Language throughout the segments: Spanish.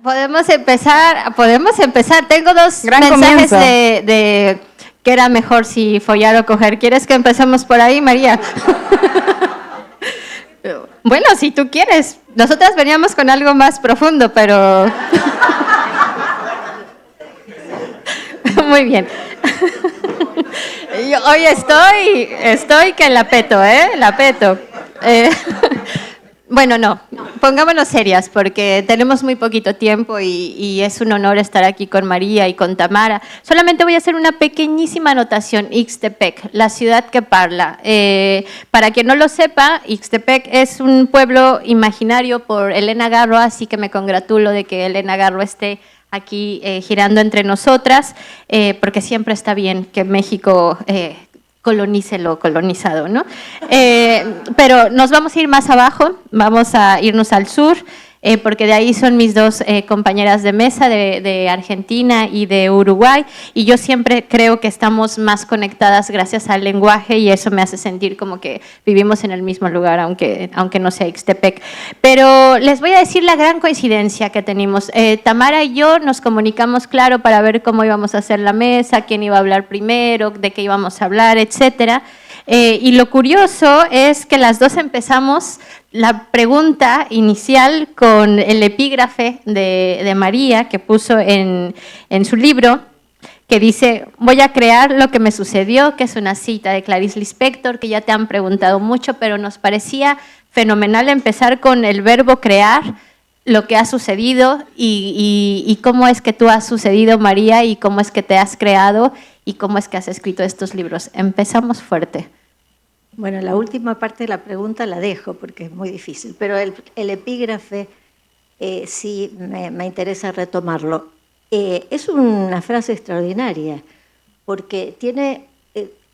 Podemos empezar. Tengo dos Gran mensajes comienzo. de que era mejor si follar o coger. ¿Quieres que empecemos por ahí, María? Bueno, si tú quieres. Nosotras veníamos con algo más profundo, pero... Muy bien. Hoy estoy que la peto, ¿eh? La peto. Bueno, no, pongámonos serias porque tenemos muy poquito tiempo y es un honor estar aquí con María y con Tamara. Solamente voy a hacer una pequeñísima anotación. Ixtepec, la ciudad que parla. Para quien no lo sepa, Ixtepec es un pueblo imaginario por Elena Garro, así que me congratulo de que Elena Garro esté aquí girando entre nosotras, porque siempre está bien que México... colonice lo colonizado, ¿no? Pero nos vamos a ir más abajo, vamos a irnos al sur, porque de ahí son mis dos compañeras de mesa de Argentina y de Uruguay, y yo siempre creo que estamos más conectadas gracias al lenguaje y eso me hace sentir como que vivimos en el mismo lugar, aunque no sea Ixtepec. Pero les voy a decir la gran coincidencia que tenemos. Tamara y yo nos comunicamos, claro, para ver cómo íbamos a hacer la mesa, quién iba a hablar primero, de qué íbamos a hablar, etcétera. Y lo curioso es que las dos empezamos la pregunta inicial con el epígrafe de María que puso en su libro, que dice: voy a crear lo que me sucedió, que es una cita de Clarice Lispector, que ya te han preguntado mucho, pero nos parecía fenomenal empezar con el verbo crear, lo que ha sucedido y cómo es que tú has sucedido, María, y cómo es que te has creado y cómo es que has escrito estos libros. Empezamos fuerte. Bueno, la última parte de la pregunta la dejo porque es muy difícil, pero el epígrafe sí me interesa retomarlo. Es una frase extraordinaria porque tiene,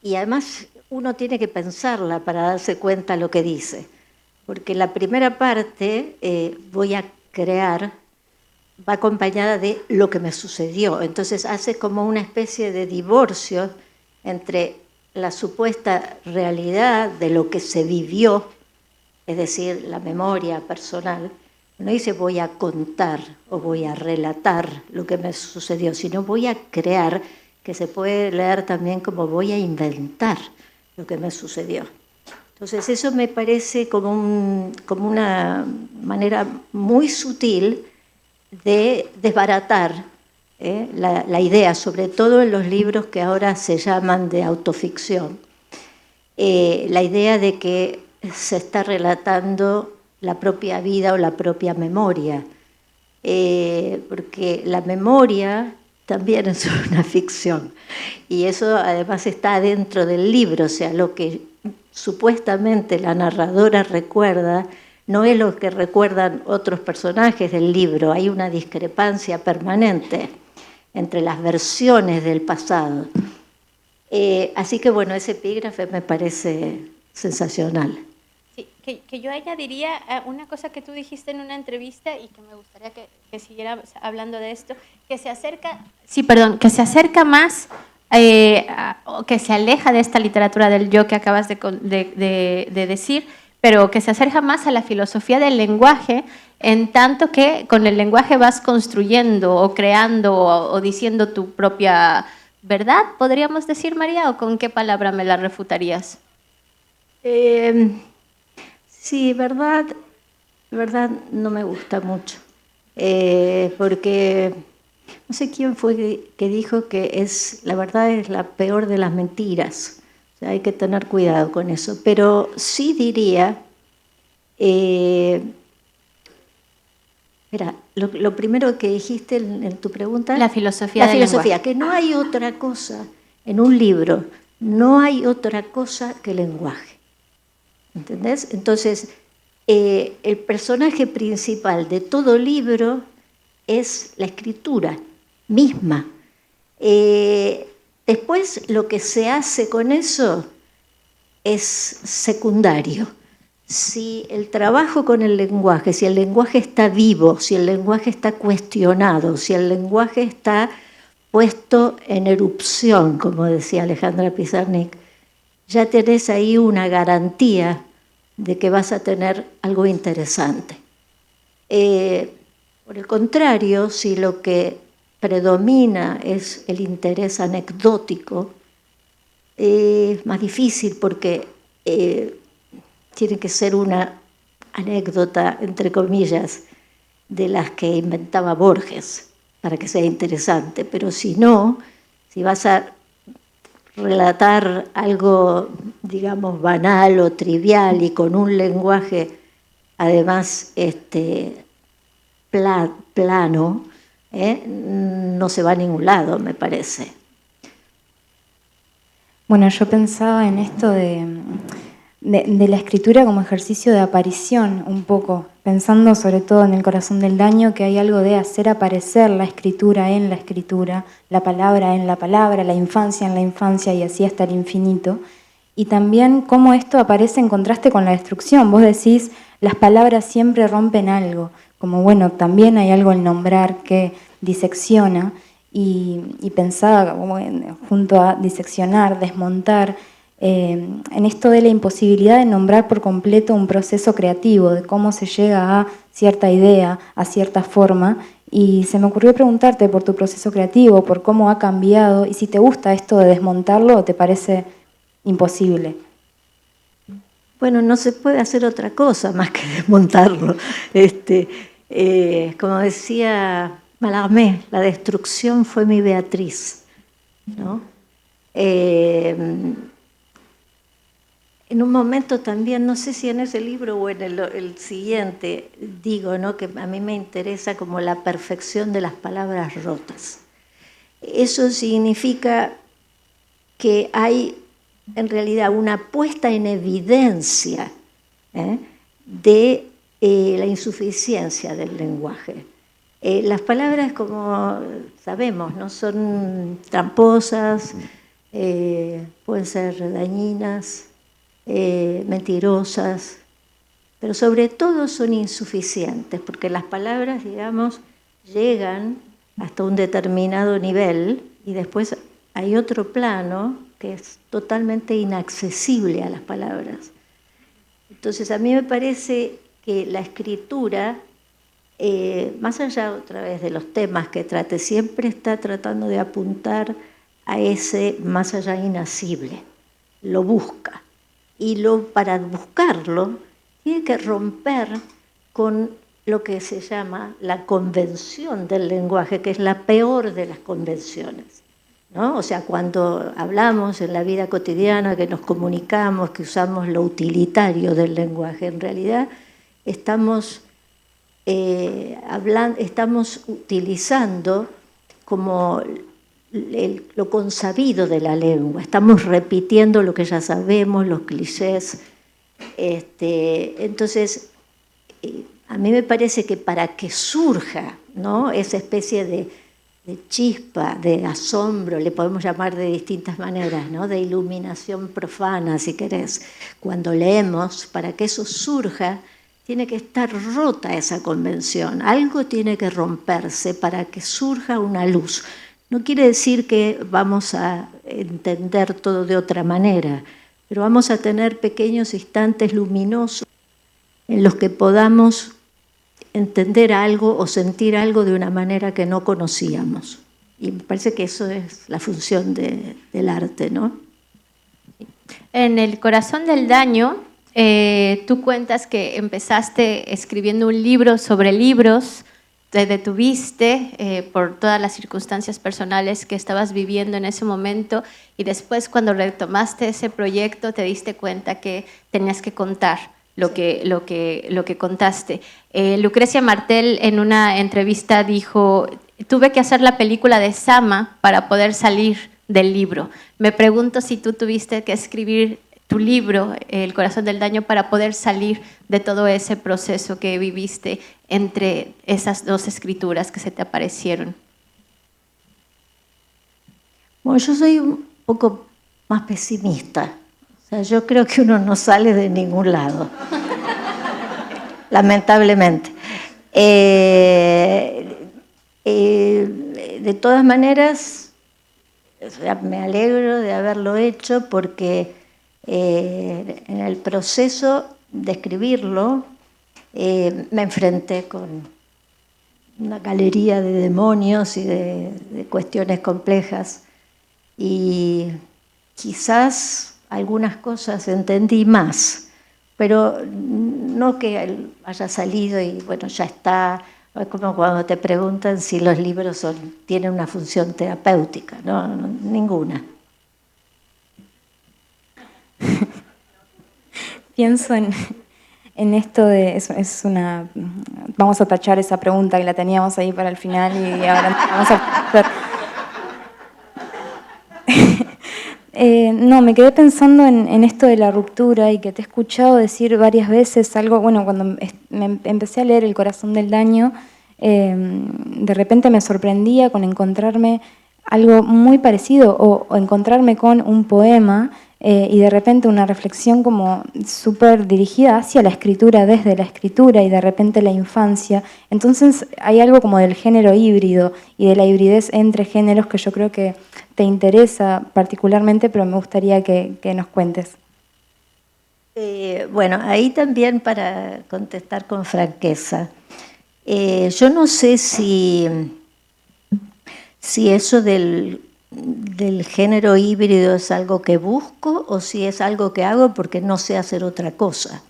y además uno tiene que pensarla para darse cuenta lo que dice, porque la primera parte, voy a crear, va acompañada de lo que me sucedió, entonces hace como una especie de divorcio entre la supuesta realidad de lo que se vivió, es decir, la memoria personal. No dice voy a contar o voy a relatar lo que me sucedió, sino voy a crear, que se puede leer también como voy a inventar lo que me sucedió. Entonces eso me parece como una manera muy sutil de desbaratar la idea, sobre todo en los libros que ahora se llaman de autoficción, la idea de que se está relatando la propia vida o la propia memoria, porque la memoria también es una ficción y eso además está dentro del libro, o sea, lo que supuestamente la narradora recuerda no es lo que recuerdan otros personajes del libro, hay una discrepancia permanente entre las versiones del pasado. Así que bueno, ese epígrafe me parece sensacional. Sí, que yo añadiría una cosa que tú dijiste en una entrevista y que me gustaría que siguiera hablando de esto, que se acerca más, o que se aleja de esta literatura del yo que acabas de decir, pero que se acerca más a la filosofía del lenguaje, en tanto que con el lenguaje vas construyendo o creando o diciendo tu propia verdad, podríamos decir, María, ¿o con qué palabra me la refutarías? Sí, verdad no me gusta mucho, porque no sé quién fue que dijo que la verdad es la peor de las mentiras. O sea, hay que tener cuidado con eso, pero sí diría, lo primero que dijiste en tu pregunta, La filosofía del lenguaje. que no hay otra cosa en un libro, no hay otra cosa que el lenguaje. ¿Entendés? Entonces, el personaje principal de todo libro es la escritura misma. Después, lo que se hace con eso es secundario. Si el trabajo con el lenguaje, si el lenguaje está vivo, si el lenguaje está cuestionado, si el lenguaje está puesto en erupción, como decía Alejandra Pizarnik, ya tenés ahí una garantía de que vas a tener algo interesante. Por el contrario, si lo que predomina es el interés anecdótico, es más difícil porque tiene que ser una anécdota, entre comillas, de las que inventaba Borges para que sea interesante. Pero si no, si vas a relatar algo, digamos, banal o trivial y con un lenguaje, además, plano, no se va a ningún lado, me parece. Bueno, yo pensaba en esto de la escritura como ejercicio de aparición, un poco, pensando sobre todo en El corazón del daño, que hay algo de hacer aparecer la escritura en la escritura, la palabra en la palabra, la infancia en la infancia y así hasta el infinito. Y también cómo esto aparece en contraste con la destrucción. Vos decís, las palabras siempre rompen algo, como bueno, también hay algo en nombrar que disecciona, y pensaba junto a diseccionar, desmontar, en esto de la imposibilidad de nombrar por completo un proceso creativo, de cómo se llega a cierta idea, a cierta forma, y se me ocurrió preguntarte por tu proceso creativo, por cómo ha cambiado, y si te gusta esto de desmontarlo o te parece imposible. Bueno, no se puede hacer otra cosa más que desmontarlo. Como decía Mallarmé, la destrucción fue mi Beatriz, ¿no? En un momento también, no sé si en ese libro o en el siguiente, digo, ¿no?, que a mí me interesa como la perfección de las palabras rotas. Eso significa que hay en realidad una puesta en evidencia de la insuficiencia del lenguaje. Las palabras, como sabemos, ¿no?, son tramposas, pueden ser dañinas, mentirosas, pero sobre todo son insuficientes, porque las palabras, digamos, llegan hasta un determinado nivel y después hay otro plano que es totalmente inaccesible a las palabras. Entonces, a mí me parece que la escritura, más allá otra vez de los temas que trate, siempre está tratando de apuntar a ese más allá inacible, lo busca. Y para buscarlo tiene que romper con lo que se llama la convención del lenguaje, que es la peor de las convenciones, ¿no? O sea, cuando hablamos en la vida cotidiana, que nos comunicamos, que usamos lo utilitario del lenguaje, en realidad estamos estamos utilizando como lo consabido de la lengua, estamos repitiendo lo que ya sabemos, los clichés. Entonces, a mí me parece que para que surja, ¿no?, esa especie de chispa, de asombro, le podemos llamar de distintas maneras, ¿no?, de iluminación profana, si querés, cuando leemos, para que eso surja, tiene que estar rota esa convención, algo tiene que romperse para que surja una luz. No quiere decir que vamos a entender todo de otra manera, pero vamos a tener pequeños instantes luminosos en los que podamos entender algo o sentir algo de una manera que no conocíamos. Y me parece que eso es la función del arte, ¿no? En El corazón del daño, tú cuentas que empezaste escribiendo un libro sobre libros, te detuviste por todas las circunstancias personales que estabas viviendo en ese momento y después cuando retomaste ese proyecto te diste cuenta que tenías que contar lo que contaste. Lucrecia Martel en una entrevista dijo, tuve que hacer la película de Sama para poder salir del libro. Me pregunto si tú tuviste que escribir tu libro, El corazón del daño, para poder salir de todo ese proceso que viviste entre esas dos escrituras que se te aparecieron. Bueno, yo soy un poco más pesimista. O sea, yo creo que uno no sale de ningún lado, lamentablemente. De todas maneras, o sea, me alegro de haberlo hecho porque en el proceso de escribirlo me enfrenté una galería de demonios y de cuestiones complejas. Y quizás algunas cosas entendí más, pero no que haya salido y bueno, ya está. Es como cuando te preguntan si los libros tienen una función terapéutica, no, ninguna. Pienso en esto de, vamos a tachar esa pregunta que la teníamos ahí para el final y ahora vamos a hacer. No, me quedé pensando en esto de la ruptura y que te he escuchado decir varias veces algo, bueno, cuando me empecé a leer El corazón del daño, de repente me sorprendía con encontrarme algo muy parecido o encontrarme con un poema y de repente una reflexión como súper dirigida hacia la escritura, desde la escritura y de repente la infancia. Entonces hay algo como del género híbrido y de la hibridez entre géneros que yo creo que te interesa particularmente, pero me gustaría que nos cuentes. Bueno, ahí también para contestar con franqueza. Yo no sé si eso del género híbrido es algo que busco o si es algo que hago porque no sé hacer otra cosa.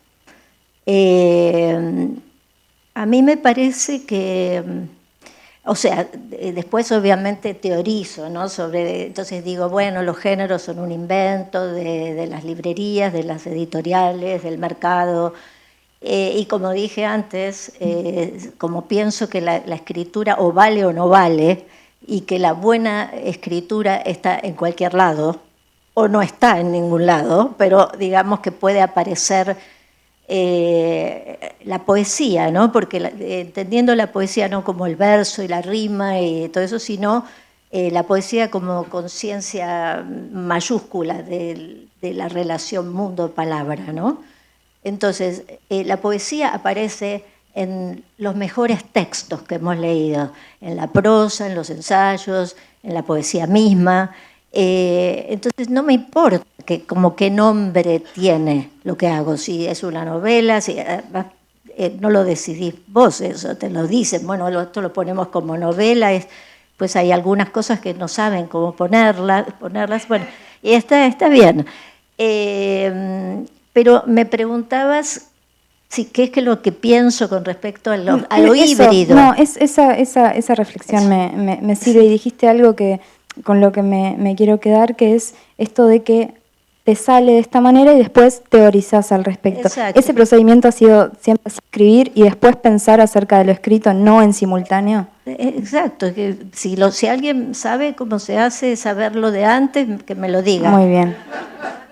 A mí me parece que, o sea, después obviamente teorizo, ¿no? Entonces digo, bueno, los géneros son un invento de las librerías, de las editoriales, del mercado. Y como dije antes, como pienso que la escritura o vale o no vale, y que la buena escritura está en cualquier lado, o no está en ningún lado, pero digamos que puede aparecer la poesía, ¿no? Porque entendiendo la poesía no como el verso y la rima y todo eso, sino la poesía como conciencia mayúscula de la relación mundo-palabra, ¿no? Entonces, la poesía aparece en los mejores textos que hemos leído, en la prosa, en los ensayos, en la poesía misma. Entonces no me importa como qué nombre tiene lo que hago, si es una novela, si, no lo decidís vos, eso te lo dicen, bueno, esto lo ponemos como novela, pues hay algunas cosas que no saben cómo ponerlas, bueno, y está bien. Pero me preguntabas qué es lo que pienso con respecto a lo híbrido. No, esa reflexión me sirve y dijiste algo con lo que me quiero quedar, que es esto de que te sale de esta manera y después teorizás al respecto. Exacto. ¿Ese procedimiento ha sido siempre escribir y después pensar acerca de lo escrito, no en simultáneo? Exacto, que si alguien sabe cómo se hace, saberlo de antes, que me lo diga. Muy bien.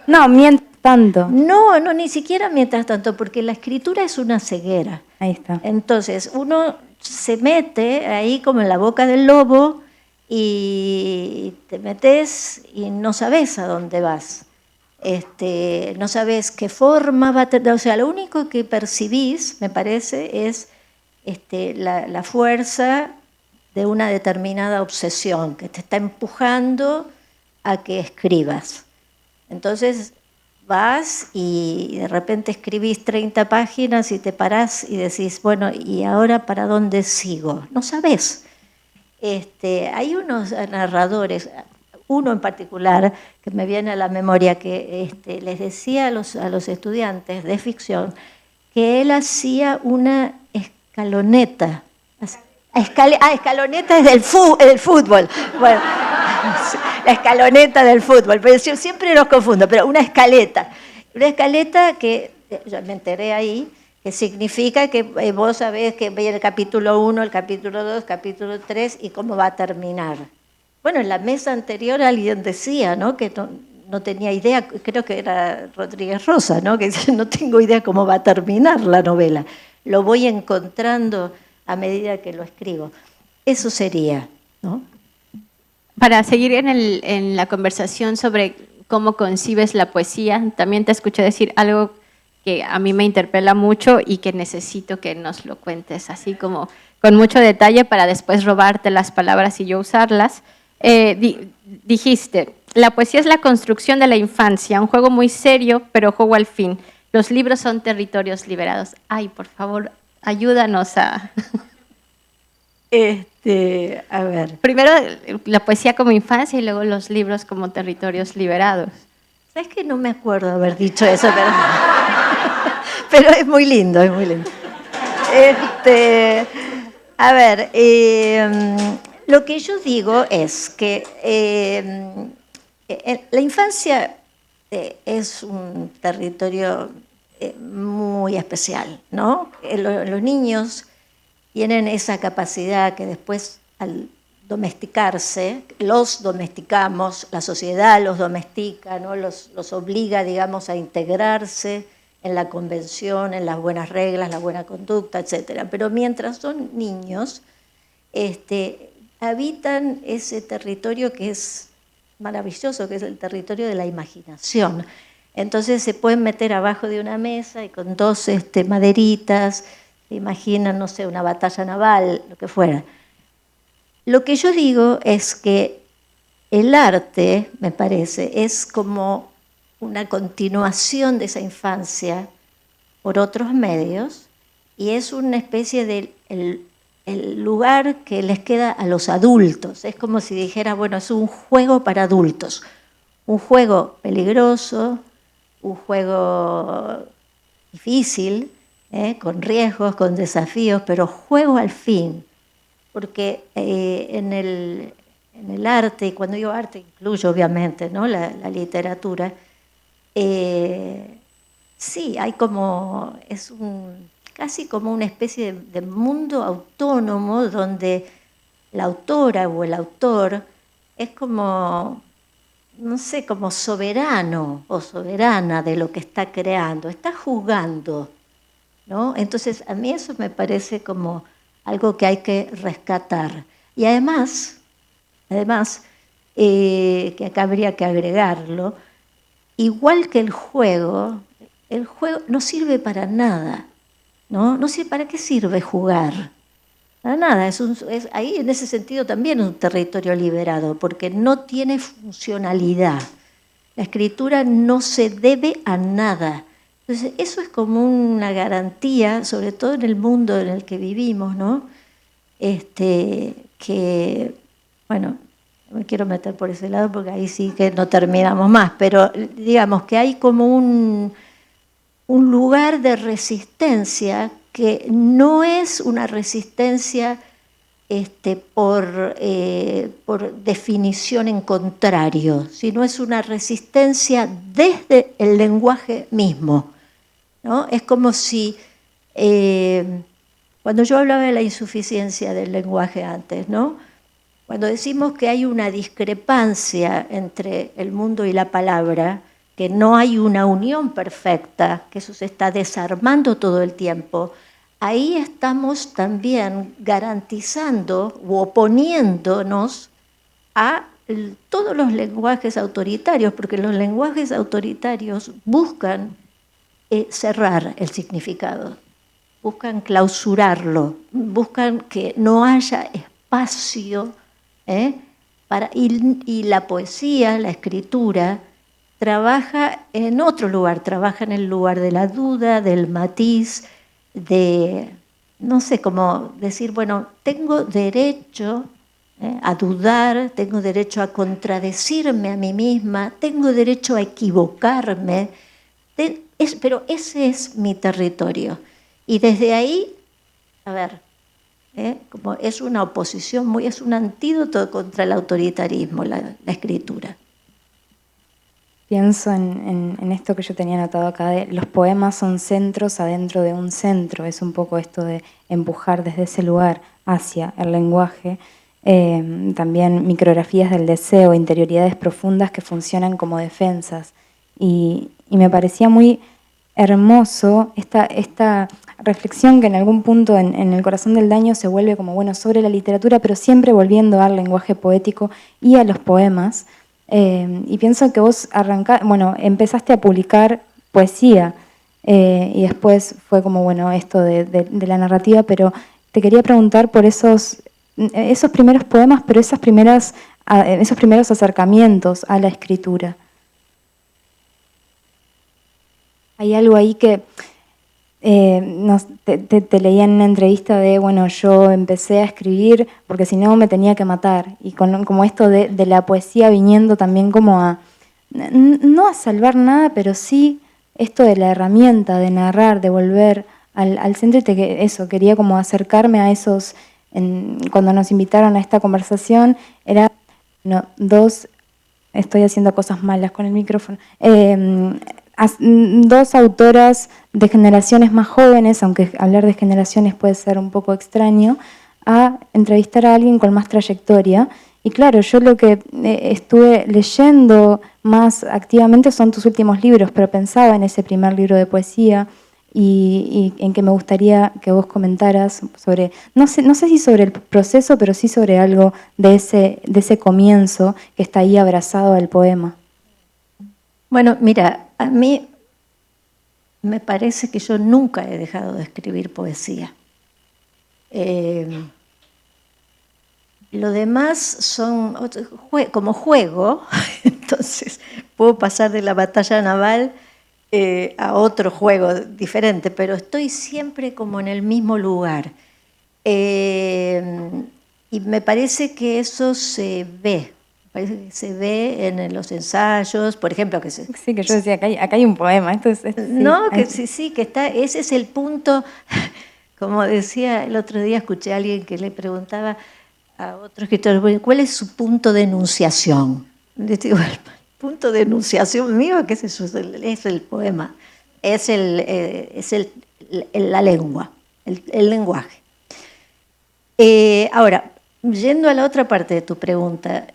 No, mientras tanto. No, ni siquiera mientras tanto, porque la escritura es una ceguera. Ahí está. Entonces, uno se mete ahí como en la boca del lobo y te metes y no sabes a dónde vas. No sabes qué forma va a tener. O sea, lo único que percibís, me parece, es la fuerza de una determinada obsesión que te está empujando a que escribas. Entonces vas y de repente escribís 30 páginas y te parás y decís, bueno, ¿y ahora para dónde sigo? No sabés. Hay unos narradores, uno en particular que me viene a la memoria, que les decía a los estudiantes de ficción que él hacía una escaloneta. Escaloneta es del fútbol. Bueno, la escaloneta del fútbol, pero yo siempre los confundo, pero una escaleta que yo me enteré ahí, que significa que vos sabés que ve el capítulo 1, el capítulo 2, capítulo 3 y cómo va a terminar. Bueno, en la mesa anterior alguien decía, ¿no?, que no tenía idea, creo que era Rodríguez Rosa, ¿no?, que dice, no tengo idea cómo va a terminar la novela, lo voy encontrando a medida que lo escribo. Eso sería, ¿no? Para seguir en la conversación sobre cómo concibes la poesía, también te escuché decir algo que a mí me interpela mucho y que necesito que nos lo cuentes así como con mucho detalle para después robarte las palabras y yo usarlas. Dijiste, la poesía es la construcción de la infancia, un juego muy serio, pero juego al fin. Los libros son territorios liberados. Ay, por favor, ayúdanos a... A ver. Primero la poesía como infancia y luego los libros como territorios liberados. ¿Sabes que no me acuerdo haber dicho eso? Pero es muy lindo, es muy lindo. A ver, lo que yo digo es que la infancia es un territorio muy especial, ¿no? Los niños tienen esa capacidad que después al domesticarse, los domesticamos, la sociedad los domestica, ¿no? Los obliga, digamos, a integrarse en la convención, en las buenas reglas, la buena conducta, etc. Pero mientras son niños, habitan ese territorio que es maravilloso, que es el territorio de la imaginación. Entonces se pueden meter abajo de una mesa y con dos maderitas, se imaginan, no sé, una batalla naval, lo que fuera. Lo que yo digo es que el arte, me parece, es como una continuación de esa infancia por otros medios y es una especie de el lugar que les queda a los adultos. Es como si dijera, bueno, es un juego para adultos, un juego peligroso, un juego difícil, con riesgos, con desafíos, pero juego al fin, porque en el arte, y cuando digo arte incluyo obviamente, ¿no? la literatura, sí, hay como, casi como una especie de mundo autónomo donde la autora o el autor es como, no sé, como soberano o soberana de lo que está creando, está jugando, ¿no? Entonces a mí eso me parece como algo que hay que rescatar. Y además que acá habría que agregarlo, igual que el juego no sirve para nada, ¿no? No sé para qué sirve jugar. Para nada, ahí en ese sentido también es un territorio liberado, porque no tiene funcionalidad. La escritura no se debe a nada. Entonces, eso es como una garantía, sobre todo en el mundo en el que vivimos, ¿no? Que, bueno, no me quiero meter por ese lado porque ahí sí que no terminamos más, pero digamos que hay como un lugar de resistencia que no es una resistencia por definición en contrario, sino es una resistencia desde el lenguaje mismo, ¿no? Es como si, cuando yo hablaba de la insuficiencia del lenguaje antes, ¿no? Cuando decimos que hay una discrepancia entre el mundo y la palabra, que no hay una unión perfecta, que eso se está desarmando todo el tiempo, ahí estamos también garantizando u oponiéndonos a todos los lenguajes autoritarios, porque los lenguajes autoritarios buscan cerrar el significado, buscan clausurarlo, buscan que no haya espacio, y la poesía, la escritura, trabaja en otro lugar, trabaja en el lugar de la duda, del matiz, de, no sé, cómo decir, bueno, tengo derecho a dudar, tengo derecho a contradecirme a mí misma, tengo derecho a equivocarme, pero ese es mi territorio. Y desde ahí, a ver, como es una oposición, es un antídoto contra el autoritarismo, la escritura. Pienso en esto que yo tenía anotado acá, de los poemas son centros adentro de un centro, es un poco esto de empujar desde ese lugar hacia el lenguaje, también micrografías del deseo, interioridades profundas que funcionan como defensas, y me parecía muy hermoso esta reflexión que en algún punto en El corazón del daño se vuelve como, bueno, sobre la literatura, pero siempre volviendo al lenguaje poético y a los poemas. Y pienso que vos empezaste a publicar poesía y después fue como, bueno, esto de la narrativa, pero te quería preguntar por esos primeros poemas, pero esos primeros acercamientos a la escritura. Hay algo ahí que te leía en una entrevista de, bueno, yo empecé a escribir porque si no me tenía que matar. Y como esto de la poesía viniendo también como no a salvar nada, pero sí esto de la herramienta, de narrar, de volver al centro. Y quería como acercarme a esos, cuando nos invitaron a esta conversación, era estoy haciendo cosas malas con el micrófono, dos autoras de generaciones más jóvenes, aunque hablar de generaciones puede ser un poco extraño, a entrevistar a alguien con más trayectoria. Y claro, yo lo que estuve leyendo más activamente son tus últimos libros, pero pensaba en ese primer libro de poesía y en que me gustaría que vos comentaras sobre, no sé si sobre el proceso, pero sí sobre algo de ese comienzo que está ahí abrazado al poema. Bueno, mira, a mí me parece que yo nunca he dejado de escribir poesía. Lo demás son como juego, entonces puedo pasar de la batalla naval a otro juego diferente, pero estoy siempre como en el mismo lugar. Y me parece que eso se ve. Parece que se ve en los ensayos, por ejemplo, que se... Sí, que yo decía, acá hay un poema. No, que sí, que está, ese es el punto, como decía el otro día, escuché a alguien que le preguntaba a otro escritor, ¿cuál es su punto de enunciación? Le digo, el punto de enunciación mío, ¿qué es eso? Es el poema, es la lengua, el lenguaje. Ahora, yendo a la otra parte de tu pregunta,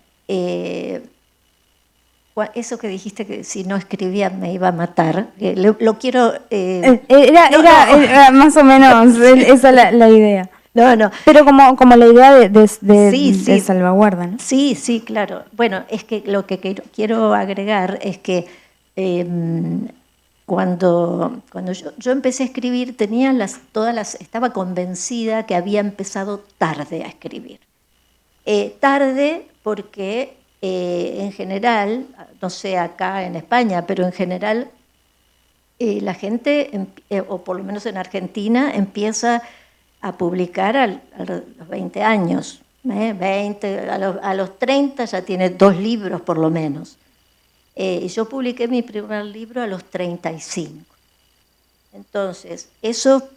eso que dijiste que si no escribía me iba a matar, lo quiero... Era más o menos esa la idea. No. Pero como la idea Sí. de salvaguarda, ¿no? Sí, claro. Bueno, es que lo que quiero agregar es que cuando yo empecé a escribir estaba convencida que había empezado tarde a escribir. Tarde porque en general, no sé acá en España, pero en general la gente, o por lo menos en Argentina, empieza a publicar a los 20 años. 20, a los 30 ya tiene 2 libros por lo menos. Y yo publiqué mi primer libro a los 35. Entonces, eso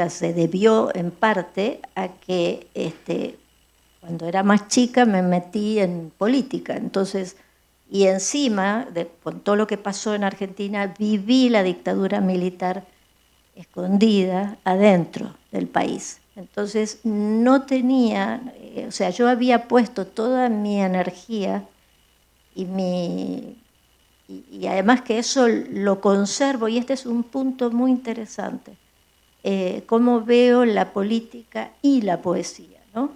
se debió en parte a que cuando era más chica me metí en política. Entonces, y encima, con todo lo que pasó en Argentina, viví la dictadura militar escondida adentro del país. Entonces no tenía, yo había puesto toda mi energía y además que eso lo conservo, y este es un punto muy interesante, cómo veo la política y la poesía, ¿no?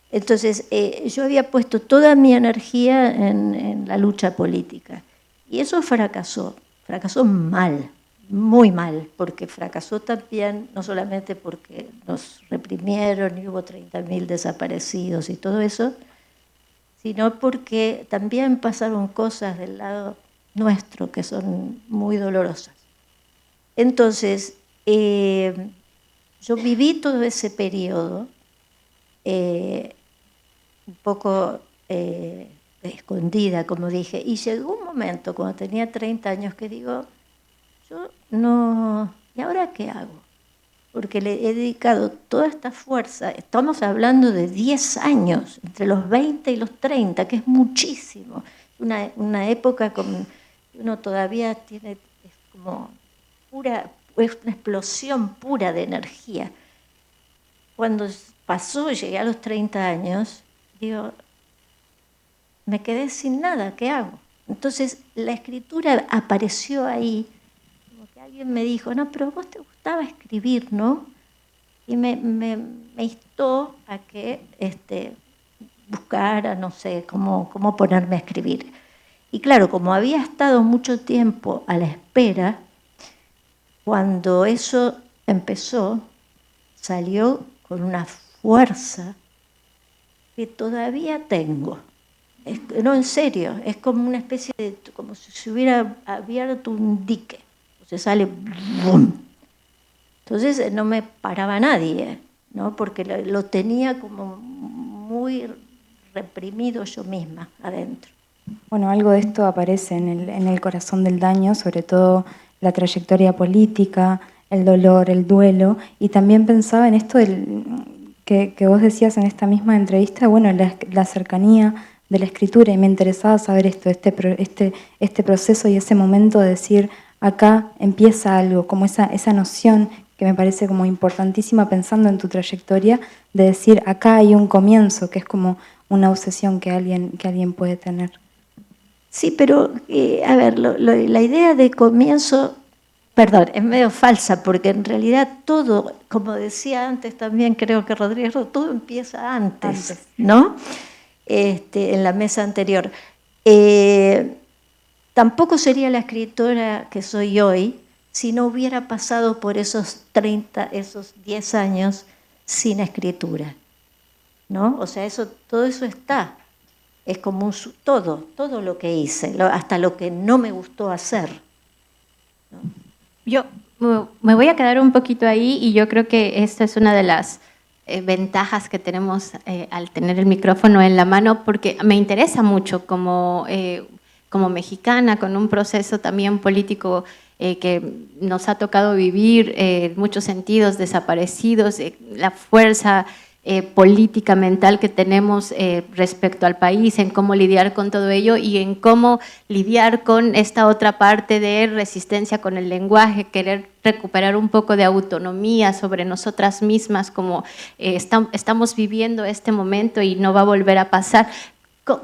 Entonces yo había puesto toda mi energía en la lucha política y eso fracasó mal. Muy mal, porque fracasó también, no solamente porque nos reprimieron y hubo 30.000 desaparecidos y todo eso, sino porque también pasaron cosas del lado nuestro que son muy dolorosas. Entonces, yo viví todo ese periodo un poco escondida, como dije, y llegó un momento cuando tenía 30 años que digo, yo no, ¿y ahora qué hago? Porque le he dedicado toda esta fuerza, estamos hablando de 10 años, entre los 20 y los 30, que es muchísimo. Una época con uno todavía tiene, es como pura, es una explosión pura de energía. Cuando pasó, llegué a los 30 años, digo, me quedé sin nada, ¿qué hago? Entonces la escritura apareció ahí. Alguien me dijo, no, pero vos te gustaba escribir, ¿no? Y me instó a que buscara, no sé, cómo ponerme a escribir. Y claro, como había estado mucho tiempo a la espera, cuando eso empezó, salió con una fuerza que todavía tengo. No, en serio, es como una especie de, como si se hubiera abierto un dique. Se sale ¡bum! Entonces no me paraba nadie, ¿no? Porque lo tenía como muy reprimido yo misma adentro. Bueno, algo de esto aparece en el corazón del daño, sobre todo la trayectoria política, el dolor, el duelo, y también pensaba en esto que vos decías en esta misma entrevista, bueno, la cercanía de la escritura, y me interesaba saber esto, este proceso y ese momento de decir, acá empieza algo, como esa noción que me parece como importantísima pensando en tu trayectoria, de decir, acá hay un comienzo, que es como una obsesión que alguien puede tener. Sí, pero a ver, la idea de comienzo, perdón, es medio falsa, porque en realidad todo, como decía antes también, creo que Rodrigo, todo empieza antes. ¿No? En la mesa anterior. Tampoco sería la escritora que soy hoy si no hubiera pasado por esos 10 años sin escritura, ¿no? O sea, todo eso está. Es como todo lo que hice, hasta lo que no me gustó hacer, ¿no? Yo me voy a quedar un poquito ahí y yo creo que esta es una de las ventajas que tenemos al tener el micrófono en la mano, porque me interesa mucho como mexicana, con un proceso también político que nos ha tocado vivir en muchos sentidos, desaparecidos, la fuerza política mental que tenemos respecto al país, en cómo lidiar con todo ello y en cómo lidiar con esta otra parte de resistencia con el lenguaje, querer recuperar un poco de autonomía sobre nosotras mismas, como estamos viviendo este momento y no va a volver a pasar.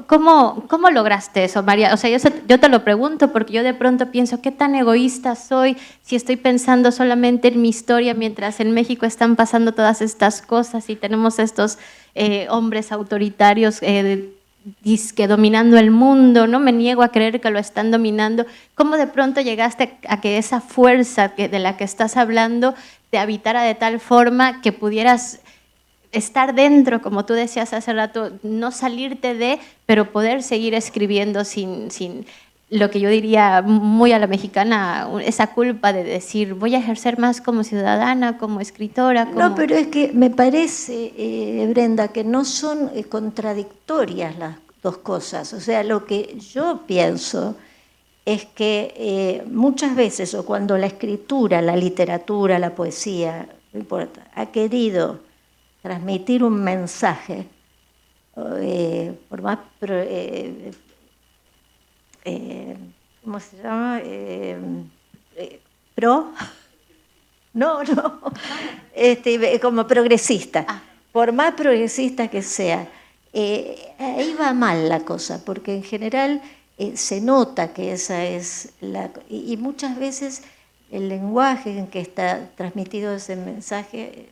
¿Cómo lograste eso, María? O sea, yo te lo pregunto porque yo de pronto pienso, ¿qué tan egoísta soy si estoy pensando solamente en mi historia mientras en México están pasando todas estas cosas y tenemos estos hombres autoritarios disque dominando el mundo? No me niego a creer que lo están dominando. ¿Cómo de pronto llegaste a que esa fuerza de la que estás hablando te habitara de tal forma que pudieras estar dentro, como tú decías hace rato, no salirte pero poder seguir escribiendo sin lo que yo diría muy a la mexicana, esa culpa de decir, voy a ejercer más como ciudadana, como escritora? No, pero es que me parece, Brenda, que no son contradictorias las dos cosas. O sea, lo que yo pienso es que muchas veces, o cuando la escritura, la literatura, la poesía, no importa, ha querido transmitir un mensaje, por más ¿cómo se llama? Pro, no, como progresista, por más progresista que sea, ahí va mal la cosa, porque en general se nota que esa es la... Y muchas veces el lenguaje en que está transmitido ese mensaje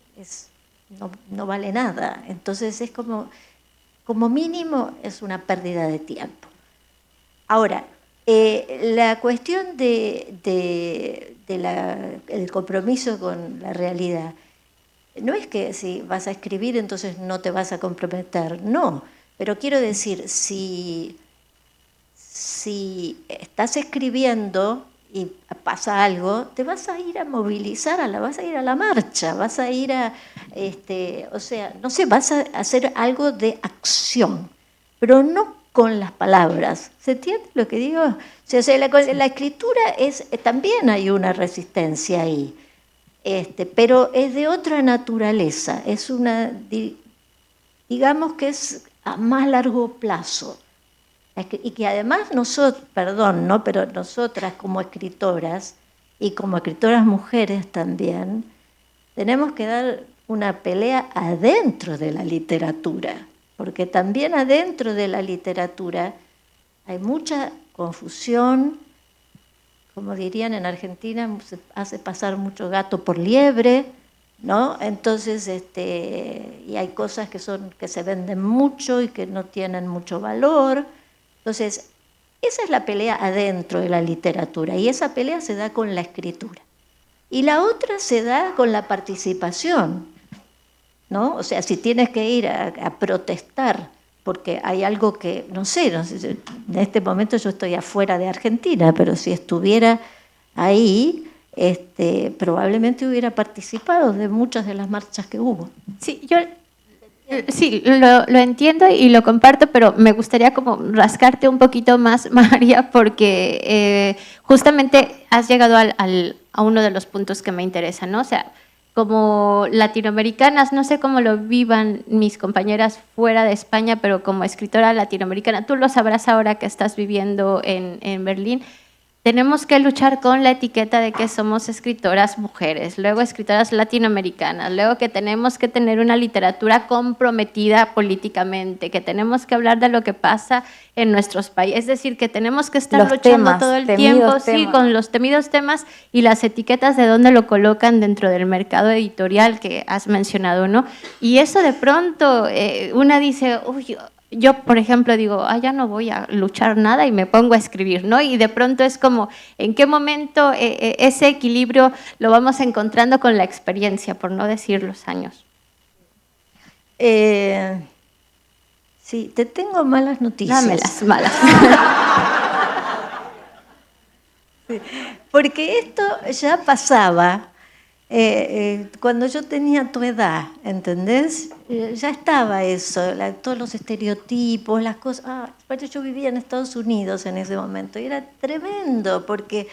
no vale nada. Entonces es como mínimo es una pérdida de tiempo. Ahora, la cuestión del compromiso con la realidad, no es que si vas a escribir entonces no te vas a comprometer, no. Pero quiero decir, si estás escribiendo y pasa algo, te vas a ir a movilizar, vas a ir a la marcha, vas a ir o sea, no sé, vas a hacer algo de acción, pero no con las palabras. ¿Se entiende lo que digo? O sea, la escritura también hay una resistencia ahí, pero es de otra naturaleza, es digamos que es a más largo plazo. Y que además pero nosotras como escritoras y como escritoras mujeres también, tenemos que dar una pelea adentro de la literatura, porque también adentro de la literatura hay mucha confusión, como dirían en Argentina, se hace pasar mucho gato por liebre, ¿no? Entonces, y hay cosas que se venden mucho y que no tienen mucho valor. Entonces, esa es la pelea adentro de la literatura y esa pelea se da con la escritura. Y la otra se da con la participación, ¿no? O sea, si tienes que ir a protestar porque hay algo que, no sé, en este momento yo estoy afuera de Argentina, pero si estuviera ahí, probablemente hubiera participado de muchas de las marchas que hubo. Sí, yo sí, lo entiendo y lo comparto, pero me gustaría como rascarte un poquito más, María, porque justamente has llegado a uno de los puntos que me interesan, ¿no? O sea, como latinoamericanas, no sé cómo lo vivan mis compañeras fuera de España, pero como escritora latinoamericana, tú lo sabrás ahora que estás viviendo en Berlín. Tenemos que luchar con la etiqueta de que somos escritoras mujeres, luego escritoras latinoamericanas, luego que tenemos que tener una literatura comprometida políticamente, que tenemos que hablar de lo que pasa en nuestros países, es decir, que tenemos que estar Los luchando temas, todo el temidos tiempo, sí, temas. con los temidos temas y las etiquetas de dónde lo colocan dentro del mercado editorial que has mencionado, ¿no? Y eso de pronto, una dice, uy, yo, por ejemplo, digo, ya no voy a luchar nada y me pongo a escribir, ¿no? Y de pronto es como, ¿en qué momento ese equilibrio lo vamos encontrando con la experiencia, por no decir los años? Sí, te tengo malas noticias. Dámelas malas. Porque esto ya pasaba cuando yo tenía tu edad, ¿entendés? Ya estaba eso, todos los estereotipos, las cosas. Pero yo vivía en Estados Unidos en ese momento y era tremendo porque,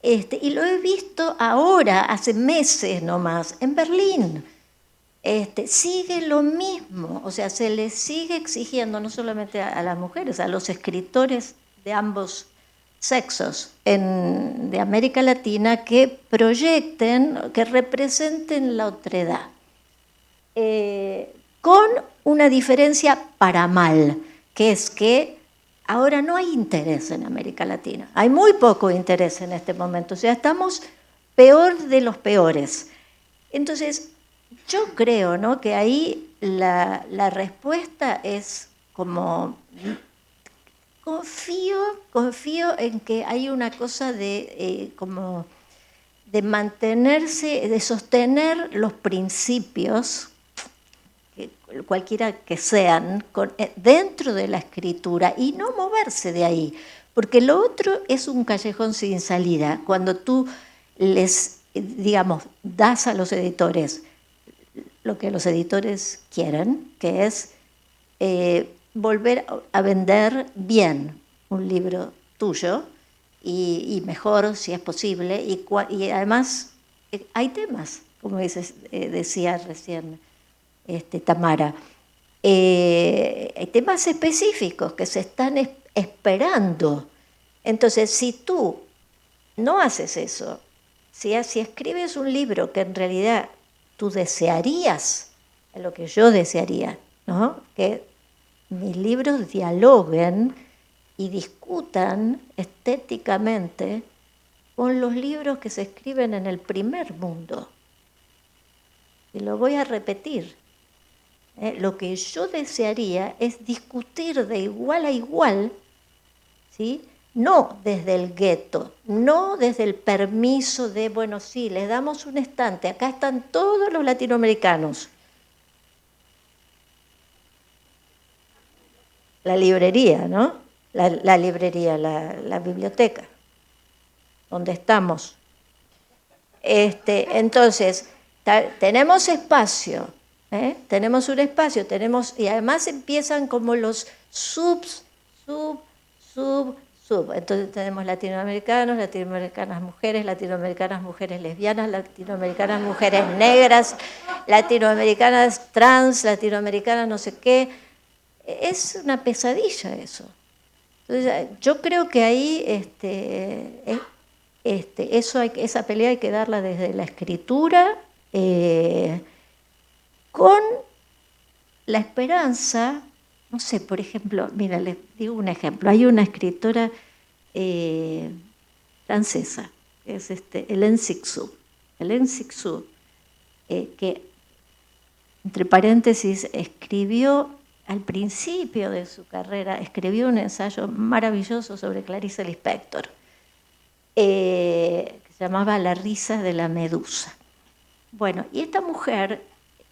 y lo he visto ahora, hace meses nomás, en Berlín. Sigue lo mismo, o sea, se les sigue exigiendo no solamente a las mujeres, a los escritores de ambos sexos de América Latina que proyecten, que representen la otredad, con una diferencia para mal, que es que ahora no hay interés en América Latina, hay muy poco interés en este momento, o sea, estamos peor de los peores. Entonces, yo creo, ¿no?, que ahí la respuesta es como, confío en que hay una cosa como de mantenerse, de sostener los principios, cualquiera que sean, dentro de la escritura y no moverse de ahí, porque lo otro es un callejón sin salida. Cuando tú les, digamos, das a los editores lo que los editores quieren, que es volver a vender bien un libro tuyo y mejor si es posible, y además hay temas, como decía recién Tamara, hay temas específicos que se están esperando. Entonces, si tú no haces eso, si escribes un libro que en realidad tú desearías, lo que yo desearía, ¿no?, que mis libros dialoguen y discutan estéticamente con los libros que se escriben en el primer mundo. Y lo voy a repetir. Lo que yo desearía es discutir de igual a igual, ¿sí?, no desde el gueto, no desde el permiso de, bueno, sí, les damos un estante, acá están todos los latinoamericanos. La librería, ¿no? La librería, la biblioteca, donde estamos. Entonces, tenemos espacio, tenemos un espacio, y además empiezan como los sub. Entonces tenemos latinoamericanas mujeres lesbianas, latinoamericanas mujeres negras, latinoamericanas trans, latinoamericanas no sé qué. Es una pesadilla eso. Entonces, yo creo que ahí esa pelea hay que darla desde la escritura, con la esperanza. No sé, por ejemplo, mira, les digo un ejemplo. Hay una escritora francesa, que es Hélène Cixous. Hélène Cixous, que, entre paréntesis, escribió al principio de su carrera, escribió un ensayo maravilloso sobre Clarice Lispector, que se llamaba La risa de la medusa. Bueno, y esta mujer,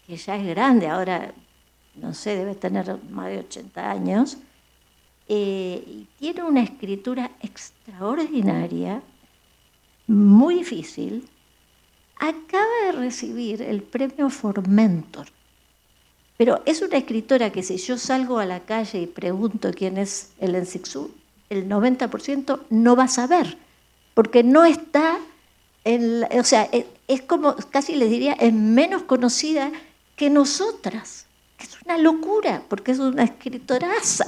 que ya es grande, ahora no sé, debe tener más de 80 años, y tiene una escritura extraordinaria, muy difícil, acaba de recibir el premio Formentor. Pero es una escritora que si yo salgo a la calle y pregunto quién es Helen Cixous, el 90% no va a saber, porque no está, o sea, es como, casi les diría, es menos conocida que nosotras, que es una locura, porque es una escritoraza,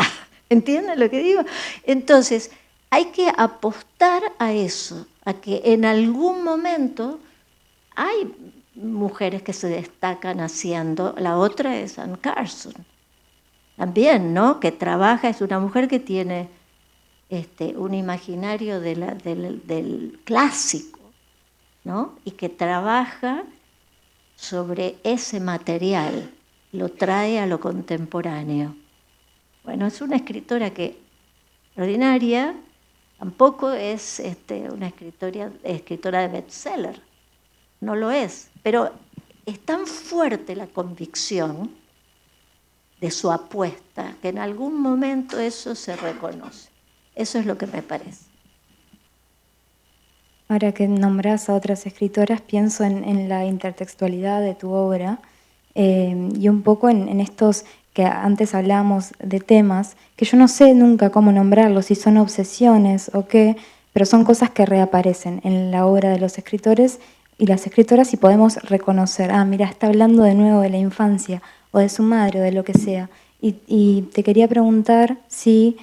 ¿entienden lo que digo? Entonces, hay que apostar a eso, a que en algún momento hay mujeres que se destacan haciendo. La otra es Anne Carson, también, ¿no? Que trabaja, es una mujer que tiene un imaginario del clásico, ¿no? Y que trabaja sobre ese material, lo trae a lo contemporáneo. Bueno, es una escritora que ordinaria, tampoco es una escritora de bestseller, no lo es, pero es tan fuerte la convicción de su apuesta que en algún momento eso se reconoce. Eso es lo que me parece. Ahora que nombrás a otras escritoras, pienso en la intertextualidad de tu obra y un poco en estos que antes hablamos de temas, que yo no sé nunca cómo nombrarlos, si son obsesiones o qué, pero son cosas que reaparecen en la obra de los escritores y las escritoras y podemos reconocer, mira, está hablando de nuevo de la infancia o de su madre o de lo que sea. Y te quería preguntar si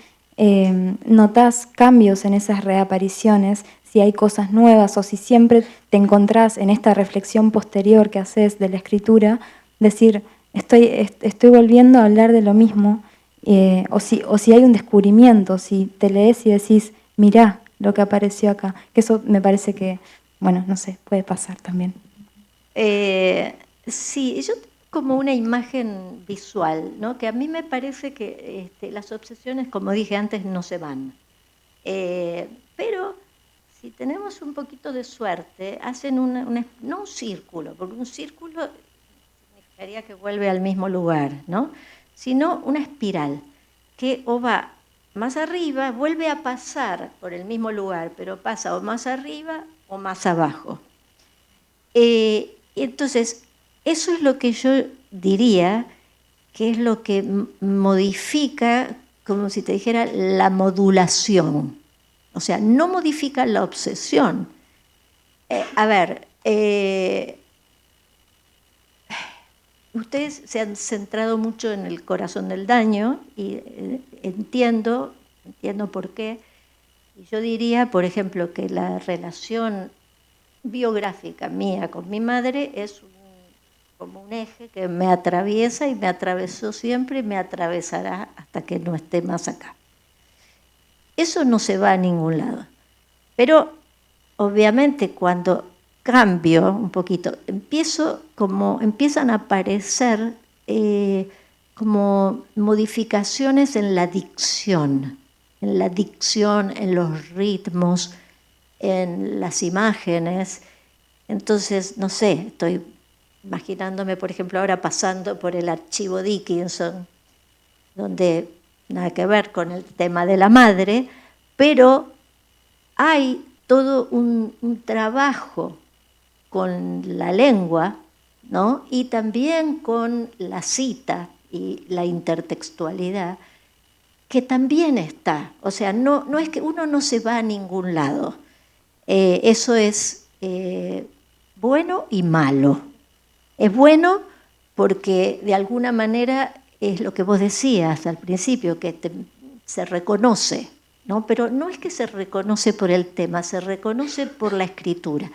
notás cambios en esas reapariciones, si hay cosas nuevas o si siempre te encontrás en esta reflexión posterior que haces de la escritura, decir, estoy volviendo a hablar de lo mismo, o si hay un descubrimiento, si te lees y decís, mirá lo que apareció acá, que eso me parece que, bueno, no sé, puede pasar también. Sí, yo tengo como una imagen visual, ¿no? Que a mí me parece que las obsesiones, como dije antes, no se van. Pero si tenemos un poquito de suerte, hacen no un círculo, porque un círculo significaría que vuelve al mismo lugar, ¿no? Sino una espiral, que o va más arriba, vuelve a pasar por el mismo lugar, pero pasa o más arriba o más abajo. Entonces, eso es lo que yo diría que es lo que modifica, como si te dijera, la modulación. O sea, no modifica la obsesión. Ustedes se han centrado mucho en el corazón del daño y entiendo por qué. Y yo diría, por ejemplo, que la relación biográfica mía con mi madre es como un eje que me atraviesa y me atravesó siempre y me atravesará hasta que no esté más acá. Eso no se va a ningún lado. Pero obviamente cuando cambio un poquito, empiezan a aparecer como modificaciones en la dicción, en los ritmos, en las imágenes. Entonces, no sé, estoy imaginándome, por ejemplo, ahora pasando por el archivo Dickinson, donde nada que ver con el tema de la madre, pero hay todo un trabajo con la lengua, ¿no? Y también con la cita y la intertextualidad, que también está. O sea, no es que uno no se va a ningún lado. Eso es bueno y malo. Es bueno porque de alguna manera es lo que vos decías al principio, que se reconoce, ¿no? Pero no es que se reconoce por el tema, se reconoce por la escritura.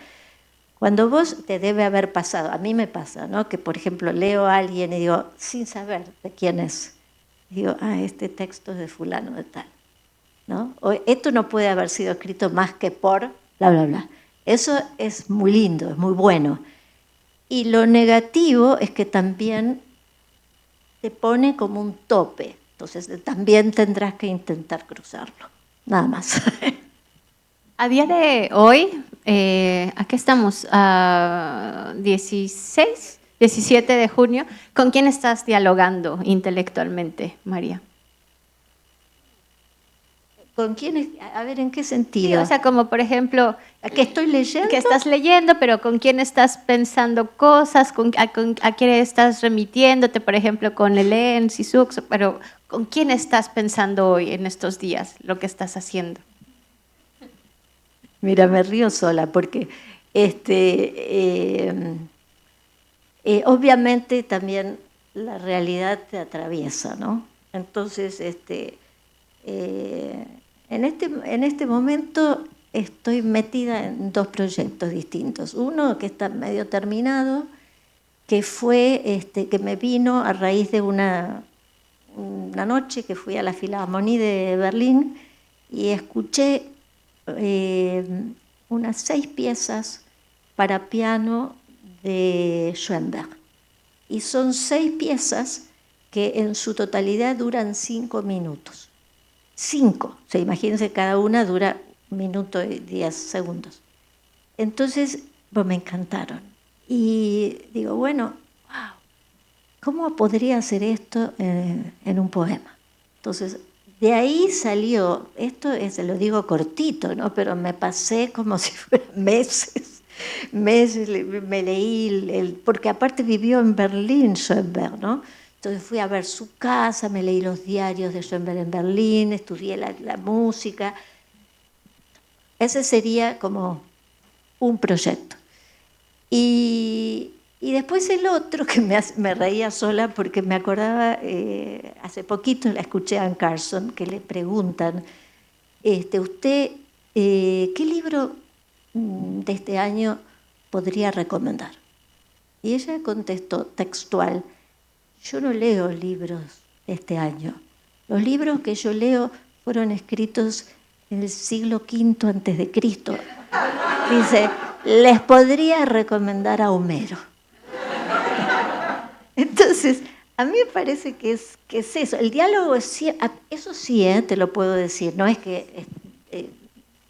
Cuando vos te debe haber pasado, a mí me pasa, ¿no? Que por ejemplo leo a alguien y digo, sin saber de quién es, digo, este texto es de fulano de tal, ¿no? O esto no puede haber sido escrito más que por bla, bla, bla. Eso es muy lindo, es muy bueno. Y lo negativo es que también te pone como un tope. Entonces también tendrás que intentar cruzarlo. Nada más. A día de hoy, aquí estamos, a 17 de junio. ¿Con quién estás dialogando intelectualmente, María? ¿Con quiénes? A ver, ¿en qué Sí, sentido? o sea, como por ejemplo, ¿A qué estoy leyendo? que estás leyendo, pero con quién estás pensando cosas, a quién estás remitiéndote, por ejemplo, con Hélène, Sisux, pero con quién estás pensando hoy en estos días, lo que estás haciendo. Mira, me río sola porque obviamente también la realidad te atraviesa, ¿no? Entonces, en este momento estoy metida en dos proyectos distintos. Uno que está medio terminado, que fue, que me vino a raíz de una noche que fui a la Philharmonie de Berlín y escuché unas 6 piezas para piano de Schoenberg. Y son 6 piezas que en su totalidad duran 5 minutos. 5, o sea, imagínense, cada una dura 1 minuto y 10 segundos. Entonces, pues me encantaron. Y digo, bueno, wow, ¿cómo podría hacer esto en un poema? Entonces, de ahí salió, esto se lo digo cortito, ¿no? Pero me pasé como si fueran meses, me leí, porque aparte vivió en Berlín Schoenberg, ¿no? Entonces fui a ver su casa, me leí los diarios de Schoenberg en Berlín, estudié la música. Ese sería como un proyecto. Y después el otro, que me reía sola porque me acordaba, hace poquito la escuché a Anne Carson, que le preguntan, ¿usted qué libro de este año podría recomendar? Y ella contestó textual, yo no leo libros de este año. Los libros que yo leo fueron escritos en el siglo V antes de Cristo. Dice, les podría recomendar a Homero. Entonces, a mí me parece que es eso. El diálogo es, eso sí, te lo puedo decir, no es que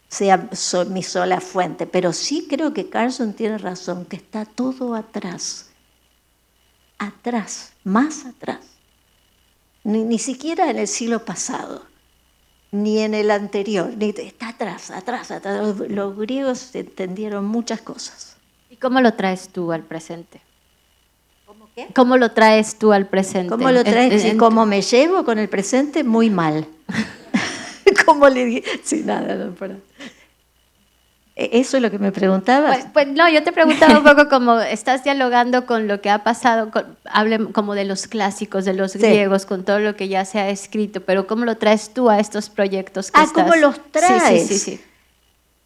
sea mi sola fuente, pero sí creo que Carson tiene razón, que está todo atrás, más atrás. Ni siquiera en el siglo pasado, ni en el anterior, está atrás. Los griegos entendieron muchas cosas. ¿Y cómo lo traes tú al presente? ¿Cómo qué? ¿Cómo lo traes tú al presente? ¿Cómo lo traes? ¿Y cómo me llevo con el presente? Muy mal. ¿Cómo le dije? Sí, nada, no, para. ¿Eso es lo que me preguntabas? Pues no, yo te preguntaba un poco cómo estás dialogando con lo que ha pasado, hable como de los clásicos, de los griegos, con todo lo que ya se ha escrito, pero ¿cómo lo traes tú a estos proyectos que estás? ¿Cómo los traes? Sí.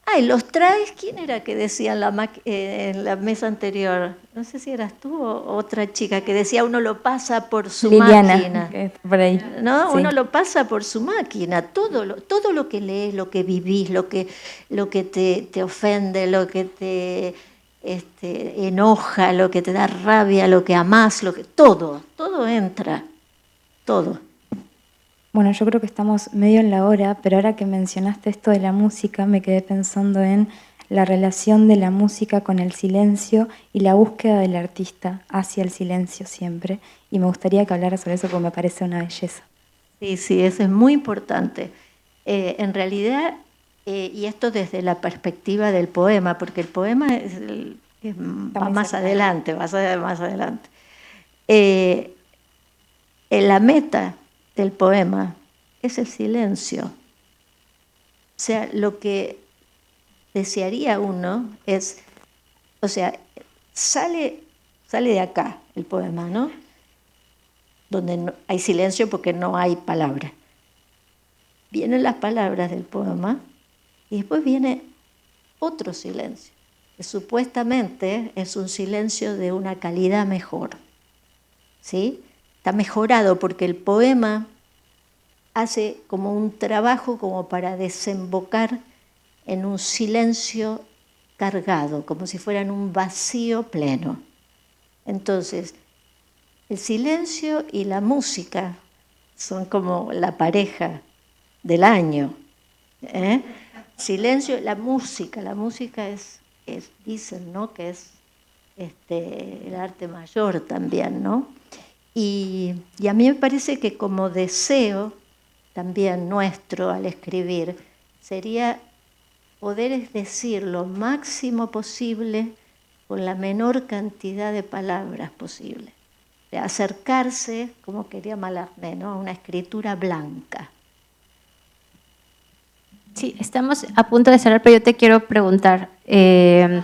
Ay, los traes, ¿quién era que decía en la mesa anterior? No sé si eras tú o otra chica que decía uno lo pasa por su Liliana, máquina. que está por ahí. ¿No? Sí. Uno lo pasa por su máquina, todo lo que lees, lo que vivís, lo que te ofende, lo que te enoja, lo que te da rabia, lo que amás, todo entra, todo. Bueno, yo creo que estamos medio en la hora, pero ahora que mencionaste esto de la música, me quedé pensando en la relación de la música con el silencio y la búsqueda del artista hacia el silencio siempre. Y me gustaría que hablara sobre eso porque me parece una belleza. Sí, eso es muy importante. En realidad, y esto desde la perspectiva del poema, porque el poema va más adelante, la meta del poema es el silencio. O sea, lo que desearía uno es, o sea, sale de acá el poema, ¿no? Donde no, hay silencio porque no hay palabra. Vienen las palabras del poema y después viene otro silencio, que supuestamente es un silencio de una calidad mejor. ¿Sí? Está mejorado porque el poema hace como un trabajo como para desembocar en un silencio cargado, como si fuera en un vacío pleno. Entonces, el silencio y la música son como la pareja del año. Silencio, la música es dicen, ¿no? Que es el arte mayor también, ¿no? Y a mí me parece que como deseo también nuestro al escribir sería poder decir lo máximo posible con la menor cantidad de palabras posible. De acercarse, como quería Mallarmé, ¿no?, a una escritura blanca. Sí, estamos a punto de cerrar, pero yo te quiero preguntar, de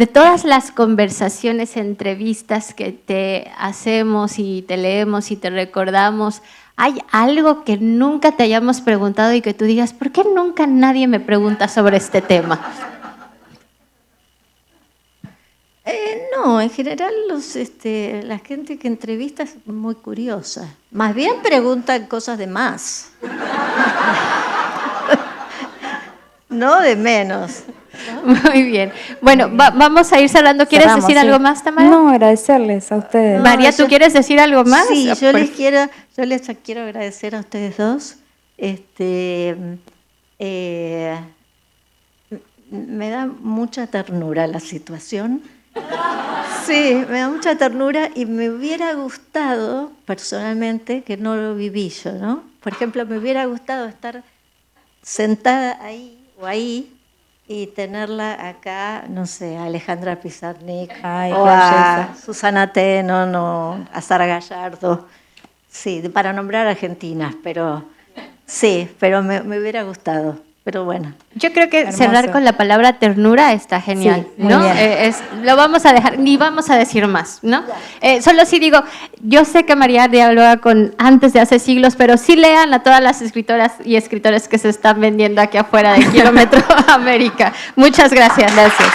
todas las conversaciones, entrevistas que te hacemos y te leemos y te recordamos, ¿hay algo que nunca te hayamos preguntado y que tú digas, ¿por qué nunca nadie me pregunta sobre este tema? No, en general la gente que entrevista es muy curiosa. Más bien preguntan cosas de más. No de menos. Muy bien. Bueno, vamos a ir cerrando. ¿Quieres Cerramos, decir sí. algo más, Tamara? No, agradecerles a ustedes. María, ¿tú quieres decir algo más? Sí, yo les quiero agradecer a ustedes dos. Me da mucha ternura la situación. Sí, me da mucha ternura y me hubiera gustado, personalmente, que no lo viví yo, ¿no? Por ejemplo, me hubiera gustado estar sentada ahí o ahí y tenerla acá, no sé, a Alejandra Pizarnik, Ay, o a Susana Tenon, o a Sara Gallardo. Sí, para nombrar argentinas, pero sí, pero me hubiera gustado. Pero bueno. Yo creo que Hermoso. cerrar con la palabra ternura está genial, Sí, muy ¿no? bien. Lo vamos a dejar, ni vamos a decir más, ¿no? Solo sí digo, yo sé que María dialoga con antes de hace siglos, pero sí lean a todas las escritoras y escritores que se están vendiendo aquí afuera de Kilómetro América. Muchas gracias. Gracias.